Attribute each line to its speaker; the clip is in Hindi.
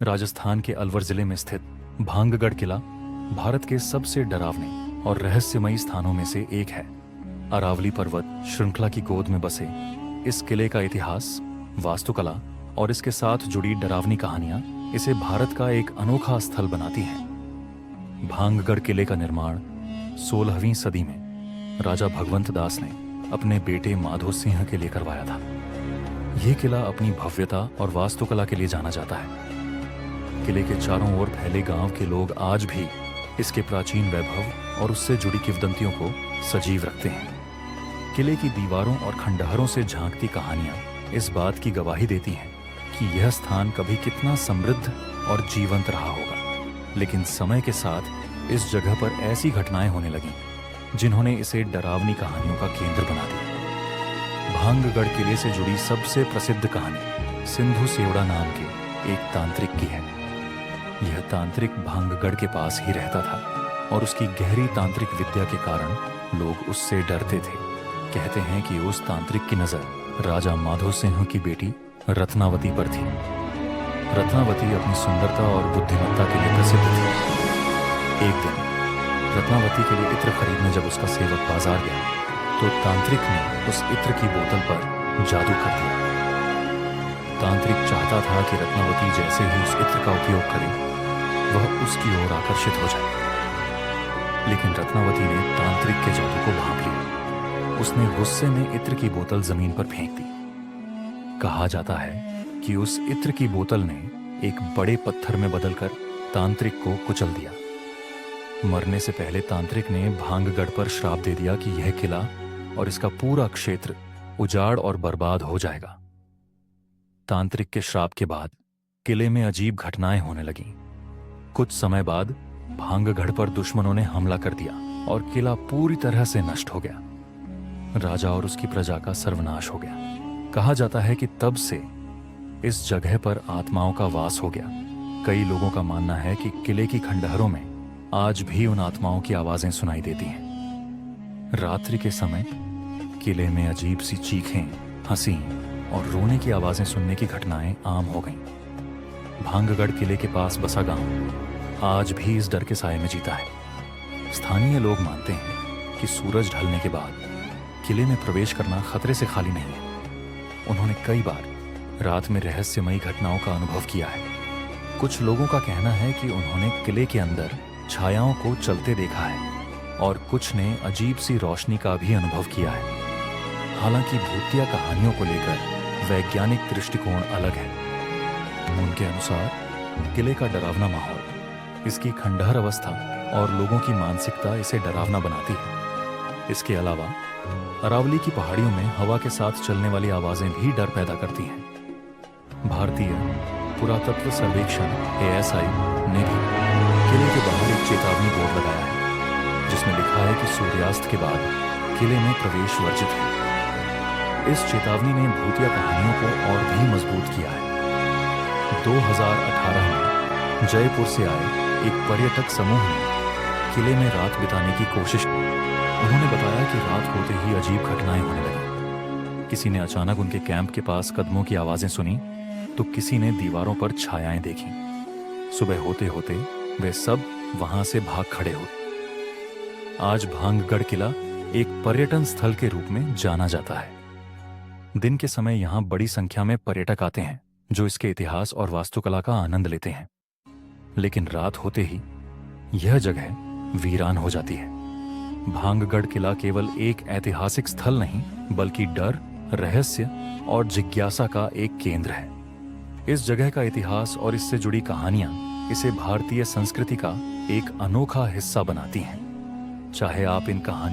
Speaker 1: राजस्थान के अलवर जिले में स्थित भांगगढ़ किला भारत के सबसे डरावने और रहस्यमयी स्थानों में से एक है। अरावली पर्वत श्रृंखला की गोद में बसे इस किले का इतिहास, वास्तुकला और इसके साथ जुड़ी डरावनी कहानियां इसे भारत का एक अनोखा स्थल बनाती हैं। भांगगढ़ किले का निर्माण 16वीं सदी में राजा भगवंत दास ने अपने बेटे माधो सिंह के लिए करवाया था। यह किला अपनी भव्यता और वास्तुकला के लिए जाना जाता है। किले के चारों ओर फैले गांव के लोग आज भी इसके प्राचीन वैभव और उससे जुड़ी किंवदंतियों को सजीव रखते हैं। किले की दीवारों और खंडहरों से झांकती कहानियां इस बात की गवाही देती हैं कि यह स्थान कभी कितना समृद्ध और जीवंत रहा होगा। लेकिन समय के साथ इस जगह पर ऐसी घटनाएं होने लगीं जिन्होंने इसे डरावनी कहानियों का केंद्र बना दिया। भांगगढ़ किले से जुड़ी सबसे प्रसिद्ध कहानी सिंधु सेवड़ा नाम के एक तांत्रिक की है। यह तांत्रिक भांगगढ़ के पास ही रहता था और उसकी गहरी तांत्रिक विद्या के कारण लोग उससे डरते थे। कहते हैं कि उस तांत्रिक की नजर राजा माधो सिंह की बेटी रत्नावती पर थी। रत्नावती अपनी सुंदरता और बुद्धिमत्ता के लिए प्रसिद्ध थी। एक दिन रत्नावती के लिए इत्र खरीदने जब उसका सेवक बाजार गया तो तांत्रिक ने उस इत्र की बोतल पर जादू कर दिया। तांत्रिक चाहता था कि रत्नावती जैसे ही उस इत्र का उपयोग करे वह उसकी ओर आकर्षित हो जाए। लेकिन रत्नावती ने तांत्रिक के जादू को भांप लिया। उसने गुस्से में इत्र की बोतल जमीन पर फेंक दी। कहा जाता है कि उस इत्र की बोतल ने एक बड़े पत्थर में बदलकर तांत्रिक को कुचल दिया। मरने से पहले तांत्रिक ने भांगगढ़ पर श्राप दे दिया कि यह किला और इसका पूरा क्षेत्र उजाड़ और बर्बाद हो जाएगा। तांत्रिक के श्राप के बाद किले में अजीब घटनाएं होने लगीं। कुछ समय बाद भांगगढ़ पर दुश्मनों ने हमला कर दिया और किला पूरी तरह से नष्ट हो गया। राजा और उसकी प्रजा का सर्वनाश हो गया। कहा जाता है कि तब से इस जगह पर आत्माओं का वास हो गया। कई लोगों का मानना है कि किले की खंडहरों में आज भी उन आत्माओं की आवाजें सुनाई देती हैं। रात्रि के समय किले में अजीब सी चीखें, हंसी और रोने की आवाजें सुनने की घटनाएं आम हो गईं। भांगगढ़ किले के पास बसा गांव आज भी इस डर के साए में जीता है। स्थानीय लोग मानते हैं कि सूरज ढलने के बाद किले में प्रवेश करना खतरे से खाली नहीं है। उन्होंने कई बार रात में रहस्यमयी घटनाओं का अनुभव किया है। कुछ लोगों का कहना है कि उन्होंने किले के अंदर छायाओं को चलते देखा है और कुछ ने अजीब सी रोशनी का भी अनुभव किया है। हालांकि भूतिया कहानियों को लेकर वैज्ञानिक दृष्टिकोण अलग है। उनके अनुसार किले का डरावना माहौल, इसकी खंडहर अवस्था और लोगों की मानसिकता इसे डरावना बनाती है। इसके अलावा अरावली की पहाड़ियों में हवा के साथ चलने वाली आवाजें भी डर पैदा करती हैं। भारतीय पुरातत्व सर्वेक्षण ASI ने भी किले के बाहर एक चेतावनी बोर्ड लगाया है जिसमें लिखा है कि सूर्यास्त के बाद किले में प्रवेश वर्जित है। इस चेतावनी ने भूतिया कहानियों को और भी मजबूत किया है। 2018 में जयपुर से आए एक पर्यटक समूह ने किले में रात बिताने की कोशिश की। उन्होंने बताया कि रात होते ही अजीब घटनाएं होने लगी। किसी ने अचानक उनके कैंप के पास कदमों की आवाजें सुनी तो किसी ने दीवारों पर छायाएं देखी। सुबह होते होते वे सब वहां से भाग खड़े हुए। आज भांगगढ़ किला एक पर्यटन स्थल के रूप में जाना जाता है। दिन के समय यहां बड़ी संख्या में पर्यटक आते हैं जो इसके इतिहास और वास्तुकला का आनंद लेते हैं। लेकिन रात होते ही यह जगह वीरान हो जाती है। भांगगढ़ किला केवल एक ऐतिहासिक स्थल नहीं बल्कि डर, रहस्य और जिज्ञासा का एक केंद्र है। इस जगह का इतिहास और इससे जुड़ी कहानियां इसे भारतीय संस्कृति का एक अनोखा हिस्सा बनाती हैं। चाहे आप इन कहानियों